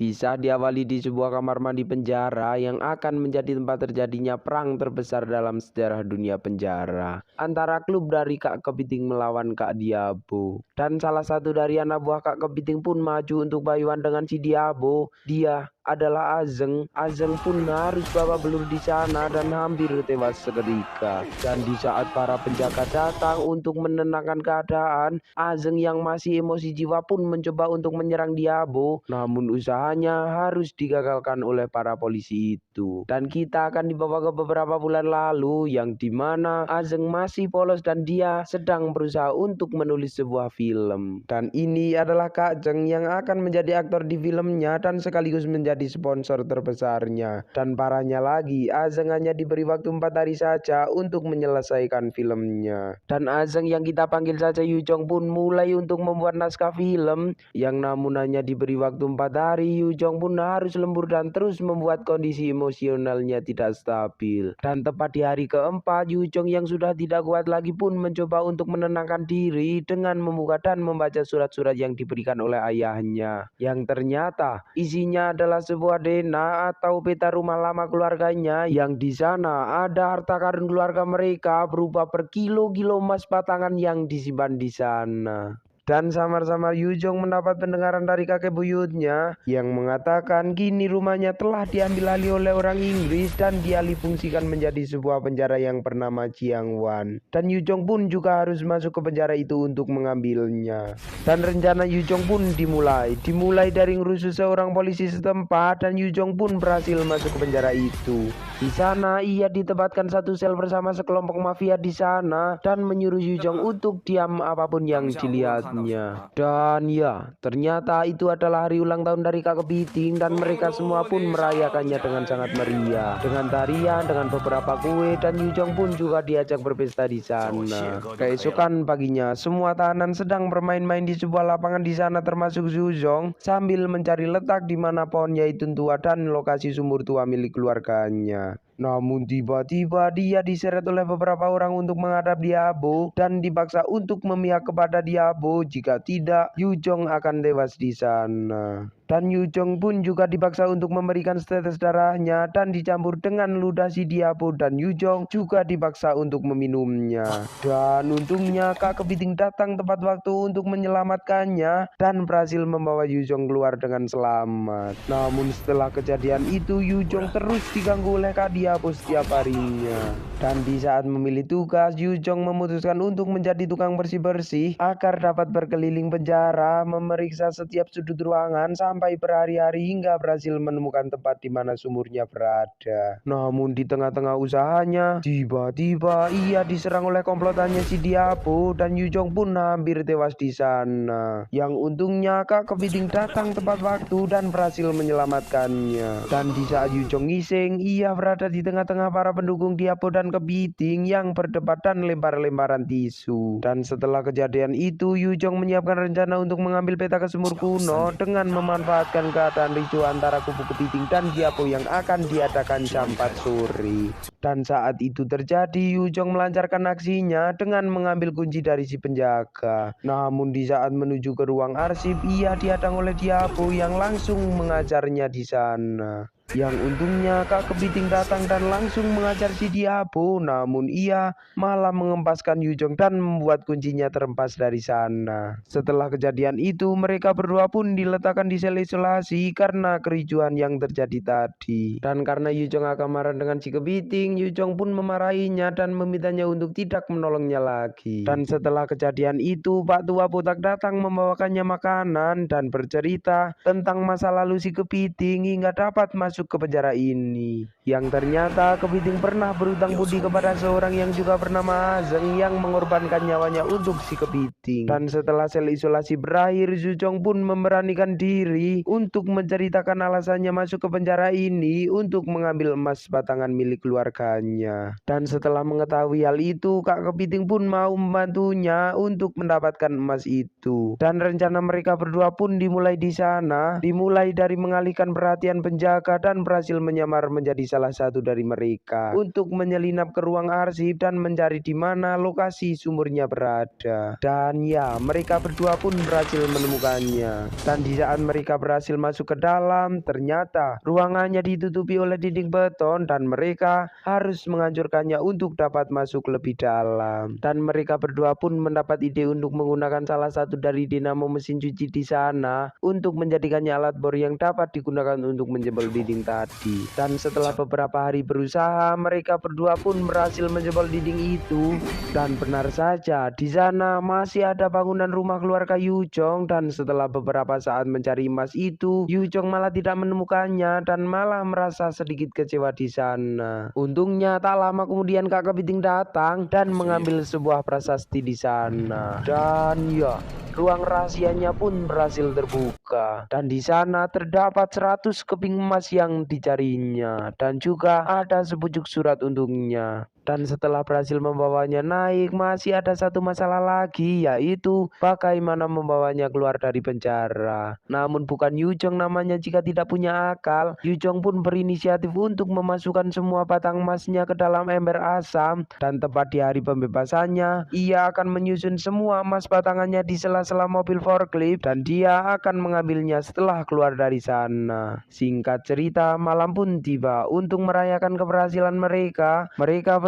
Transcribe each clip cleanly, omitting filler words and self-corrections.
Kisah diawali di sebuah kamar mandi penjara yang akan menjadi tempat terjadinya perang terbesar dalam sejarah dunia penjara antara klub dari Kak Kepiting melawan Kak Diabo. Dan salah satu dari anak buah Kak Kepiting pun maju untuk bayuan dengan si Diabo. Dia adalah Azeng. Azeng pun harus babak belur di sana dan hampir tewas seketika. Dan di saat para penjaga datang untuk menenangkan keadaan, Azeng yang masih emosi jiwa pun mencoba untuk menyerang Diabo. Namun usahanya harus digagalkan oleh para polisi itu. Dan kita akan dibawa ke beberapa bulan lalu yang dimana Azeng masih polos dan dia sedang berusaha untuk menulis sebuah film. Dan ini adalah Kak Zeng yang akan menjadi aktor di filmnya dan sekaligus menjadi sponsor terbesarnya. Dan parahnya lagi, Azeng hanya diberi waktu 4 hari saja untuk menyelesaikan filmnya. Dan Azeng yang kita panggil saja Yu Jong pun mulai untuk membuat naskah film yang namun hanya diberi waktu 4 hari. Yu Jong pun harus lembur dan terus membuat kondisi emosionalnya tidak stabil. Dan tepat di hari keempat, Yu Jong yang sudah tidak kuat lagi pun mencoba untuk menenangkan diri dengan membuka dan membaca surat-surat yang diberikan oleh ayahnya, yang ternyata isinya adalah sebuah dena atau peta rumah lama keluarganya, yang di sana ada harta karun keluarga mereka berupa berkilo-kilo emas batangan yang disimpan di sana. Dan samar-samar Yu Jong mendapat pendengaran dari kakek buyutnya yang mengatakan kini rumahnya telah diambil alih oleh orang Inggris dan dialih fungsikan menjadi sebuah penjara yang bernama Chiang Wan. Dan Yu Jong pun juga harus masuk ke penjara itu untuk mengambilnya. Dan rencana Yu Jong pun dimulai dari ngerusuh seorang polisi setempat, dan Yu Jong pun berhasil masuk ke penjara itu. Di sana ia ditempatkan satu sel bersama sekelompok mafia di sana dan menyuruh Yu Jong untuk diam apapun yang dilihatnya. Dan ya, ternyata itu adalah hari ulang tahun dari Kak Kepiting dan mereka semua pun merayakannya dengan sangat meriah, dengan tarian, dengan beberapa kue, dan Yu Jong pun juga diajak berpesta di sana. Keesokan paginya, semua tahanan sedang bermain-main di sebuah lapangan di sana termasuk Yu Jong sambil mencari letak di mana pohon zaitun tua dan lokasi sumur tua milik keluarganya. Namun tiba-tiba dia diseret oleh beberapa orang untuk menghadap Diabo dan dipaksa untuk memihak kepada Diabo, jika tidak Yu Jong akan tewas di sana. Dan Yu Jong pun juga dipaksa untuk memberikan setetes darahnya dan dicampur dengan ludah si Diabo, dan Yu Jong juga dipaksa untuk meminumnya. Dan untungnya Kak Kepiting datang tepat waktu untuk menyelamatkannya dan berhasil membawa Yu Jong keluar dengan selamat. Namun setelah kejadian itu Yu Jong terus diganggu oleh Kak Diabo setiap harinya. Dan di saat memilih tugas, Yu Jong memutuskan untuk menjadi tukang bersih-bersih agar dapat berkeliling penjara, memeriksa setiap sudut ruangan sampai berhari-hari hingga berhasil menemukan tempat di mana sumurnya berada. Namun di tengah-tengah usahanya, tiba-tiba ia diserang oleh komplotannya si Diabo dan Yu Jong pun hampir tewas di sana. Yang untungnya Kak Kepiting datang tepat waktu dan berhasil menyelamatkannya. Dan di saat Yu Jong ngising, ia berada di tengah-tengah para pendukung Diabo dan Kepiting yang berdebat dan lempar-lemparan tisu. Dan setelah kejadian itu, Yu Jong menyiapkan rencana untuk mengambil peta ke sumur kuno dengan memanfaatkan keadaan ricuh antara kubu Kepiting dan Diabo yang akan diadakan jam 4 sore. Dan saat itu terjadi, Yu Jong melancarkan aksinya dengan mengambil kunci dari si penjaga. Namun di saat menuju ke ruang arsip, ia dihadang oleh Diabo yang langsung mengajarnya di sana. Yang untungnya Kak Kepiting datang dan langsung mengajar si Diabo, namun ia malah mengempaskan Yu Jong dan membuat kuncinya terhempas dari sana. Setelah kejadian itu, mereka berdua pun diletakkan di sel isolasi karena kericuhan yang terjadi tadi. Dan karena Yu Jong akan marah dengan si Kepiting, Yu Jong pun memarahinya dan memintanya untuk tidak menolongnya lagi. Dan setelah kejadian itu, Pak Tua Botak datang membawakannya makanan dan bercerita tentang masa lalu si Kepiting hingga dapat masuk ke penjara ini, yang ternyata Kepiting pernah berutang budi kepada seorang yang juga bernama Azeng yang mengorbankan nyawanya untuk si Kepiting. Dan setelah sel isolasi berakhir, Yu Jong pun memberanikan diri untuk menceritakan alasannya masuk ke penjara ini untuk mengambil emas batangan milik keluarganya. Dan setelah mengetahui hal itu, Kak Kepiting pun mau membantunya untuk mendapatkan emas itu. Dan rencana mereka berdua pun dimulai di sana, dimulai dari mengalihkan perhatian penjaga dan dan berhasil menyamar menjadi salah satu dari mereka untuk menyelinap ke ruang arsip dan mencari di mana lokasi sumurnya berada. Dan ya, mereka berdua pun berhasil menemukannya. Dan di saat mereka berhasil masuk ke dalam, ternyata ruangannya ditutupi oleh dinding beton dan mereka harus menghancurkannya untuk dapat masuk lebih dalam. Dan mereka berdua pun mendapat ide untuk menggunakan salah satu dari dinamo mesin cuci di sana untuk menjadikannya alat bor yang dapat digunakan untuk menjebol dinding tadi. Dan setelah beberapa hari berusaha, mereka berdua pun berhasil menjebol dinding itu. Dan benar saja, di sana masih ada bangunan rumah keluarga Yujong. Dan setelah beberapa saat mencari emas itu, Yujong malah tidak menemukannya dan malah merasa sedikit kecewa di sana. Untungnya tak lama kemudian Kak Kepiting datang dan mengambil sebuah prasasti di sana. Dan ya, ruang rahasianya pun berhasil terbuka. Dan di sana terdapat 100 keping emas yang dicarinya dan juga ada sepucuk surat untuknya. Dan setelah berhasil membawanya naik, masih ada satu masalah lagi, yaitu bagaimana membawanya keluar dari penjara. Namun bukan Yujong namanya jika tidak punya akal. Yujong pun berinisiatif untuk memasukkan semua batang emasnya ke dalam ember asam. Dan tepat di hari pembebasannya, ia akan menyusun semua emas batangannya di sela-sela mobil forklift dan dia akan mengambilnya setelah keluar dari sana. Singkat cerita, malam pun tiba. Untuk merayakan keberhasilan mereka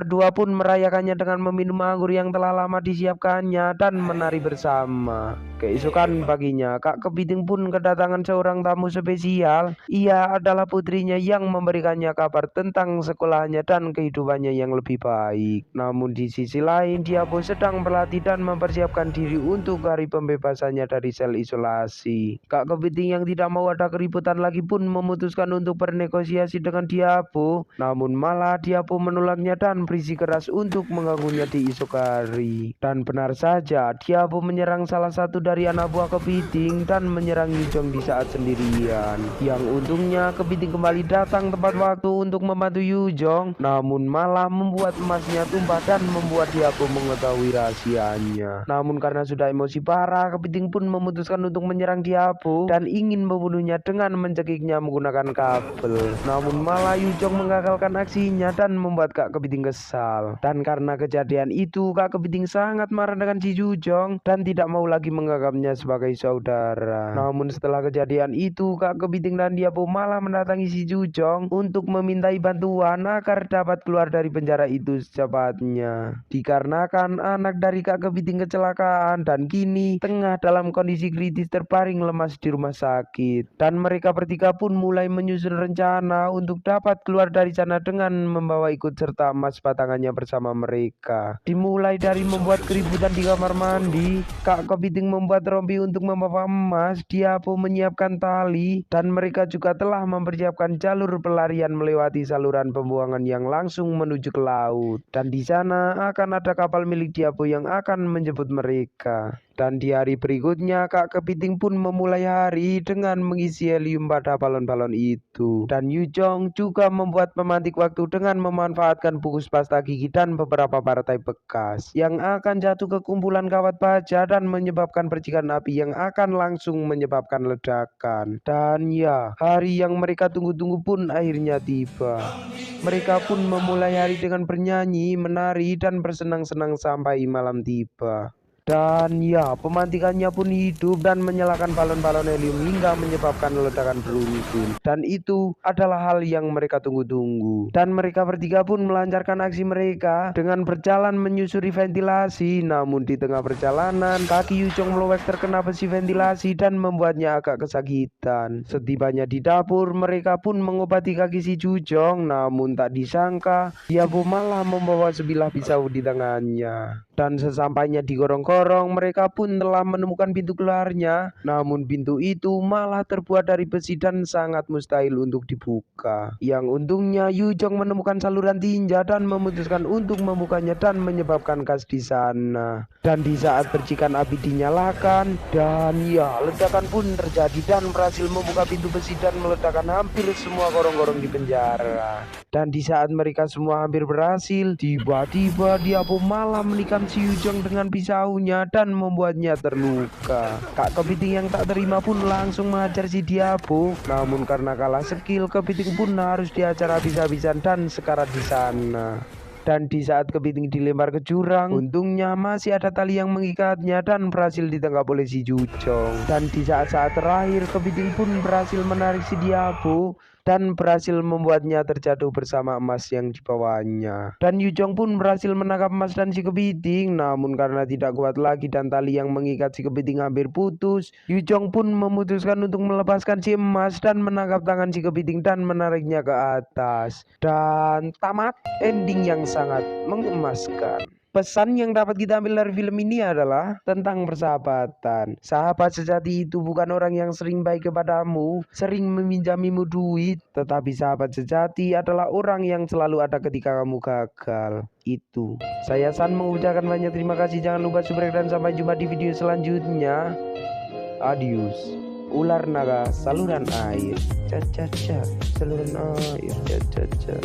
berdua pun merayakannya dengan meminum anggur yang telah lama disiapkannya dan menari bersama. Keesokan paginya, Kak Kepiting pun kedatangan seorang tamu spesial. Ia adalah putrinya yang memberikannya kabar tentang sekolahnya dan kehidupannya yang lebih baik. Namun di sisi lain, dia pun sedang berlatih dan mempersiapkan diri untuk hari pembebasannya dari sel isolasi. Kak Kepiting yang tidak mau ada keributan lagi pun memutuskan untuk bernegosiasi dengan Diabo. Namun malah Diabo menolaknya dan berisi keras untuk mengganggunya di esok hari. Dan benar saja, Diabo menyerang salah satu dari anak buah Kepiting dan menyerang Yujong di saat sendirian. Yang untungnya Kepiting kembali datang tepat waktu untuk membantu Yujong, namun malah membuat emasnya tumpah dan membuat Diabo mengetahui rahasianya. Namun karena sudah emosi parah, Kepiting pun memutuskan untuk menyerang Diabo dan ingin membunuhnya dengan mencekiknya menggunakan kabel. Namun malah Yujong menggagalkan aksinya dan membuat Kak Kepiting kesal. Dan karena kejadian itu, Kak Kepiting sangat marah dengan si Yujong dan tidak mau lagi menganggapnya sebagai saudara. Namun setelah kejadian itu, Kak Kepiting dan Diabo malah mendatangi si Yujong untuk memintai bantuan agar dapat keluar dari penjara itu secepatnya. Dikarenakan anak dari Kak Kepiting kecelakaan dan kini tengah dalam kondisi kritis terbaring lemas di rumah sakit. Dan mereka bertiga pun mulai menyusun rencana untuk dapat keluar dari sana dengan membawa ikut serta emas batangannya bersama mereka. Dimulai dari membuat keributan di kamar mandi, Kak Kepiting membuat rompi untuk membawa emas, Diabo menyiapkan tali, dan mereka juga telah mempersiapkan jalur pelarian melewati saluran pembuangan yang langsung menuju ke laut. Dan di sana akan ada kapal milik Diabo yang akan menjemput mereka. Dan di hari berikutnya, Kak Kepiting pun memulai hari dengan mengisi helium pada balon-balon itu. Dan Yujong juga membuat pemantik waktu dengan memanfaatkan bukus pasta gigi dan beberapa partai bekas yang akan jatuh ke kumpulan kawat baja dan menyebabkan percikan api yang akan langsung menyebabkan ledakan. Dan ya, hari yang mereka tunggu-tunggu pun akhirnya tiba. Mereka pun memulai hari dengan bernyanyi, menari, dan bersenang-senang sampai malam tiba. Dan ya, pemantikannya pun hidup dan menyalakan balon-balon helium hingga menyebabkan ledakan beruntun. Dan itu adalah hal yang mereka tunggu-tunggu. Dan mereka bertiga pun melancarkan aksi mereka dengan berjalan menyusuri ventilasi. Namun di tengah perjalanan, kaki Yujong melewek terkena besi ventilasi dan membuatnya agak kesakitan. Setibanya di dapur, mereka pun mengobati kaki si Yujong. Namun tak disangka, Diabo malah membawa sebilah pisau di tangannya. Dan sesampainya di gorong-gorong, mereka pun telah menemukan pintu keluarnya. Namun pintu itu malah terbuat dari besi dan sangat mustahil untuk dibuka. Yang untungnya Yujong menemukan saluran tinja dan memutuskan untuk membukanya dan menyebabkan gas di sana. Dan di saat percikan api dinyalakan, dan ya, ledakan pun terjadi dan berhasil membuka pintu besi dan meledakkan hampir semua gorong-gorong di penjara. Dan di saat mereka semua hampir berhasil, tiba-tiba Diabo malah menikam si Yujong dengan pisaunya tubuhnya dan membuatnya terluka. Kak Kepiting yang tak terima pun langsung mengajar si Diabo. Namun karena kalah skill, Kepiting pun harus diajar habis-habisan dan sekarat di sana. Dan di saat Kepiting dilempar ke jurang, untungnya masih ada tali yang mengikatnya dan berhasil ditangkap oleh si Jucong. Dan di saat-saat terakhir, Kepiting pun berhasil menarik si Diabo dan berhasil membuatnya terjatuh bersama emas yang dibawanya. Dan Yujong pun berhasil menangkap emas dan si Kepiting. Namun karena tidak kuat lagi dan tali yang mengikat si Kepiting hampir putus, Yujong pun memutuskan untuk melepaskan si emas dan menangkap tangan si Kepiting dan menariknya ke atas. Dan tamat, ending yang sangat mengemaskan. Pesan yang dapat kita ambil dari film ini adalah tentang persahabatan. Sahabat sejati itu bukan orang yang sering baik kepadamu, sering meminjamimu duit, tetapi sahabat sejati adalah orang yang selalu ada ketika kamu gagal. Itu. Saya San mengucapkan banyak terima kasih. Jangan lupa subscribe dan sampai jumpa di video selanjutnya. Adios. Ular naga saluran air. Caca, saluran air. Caca.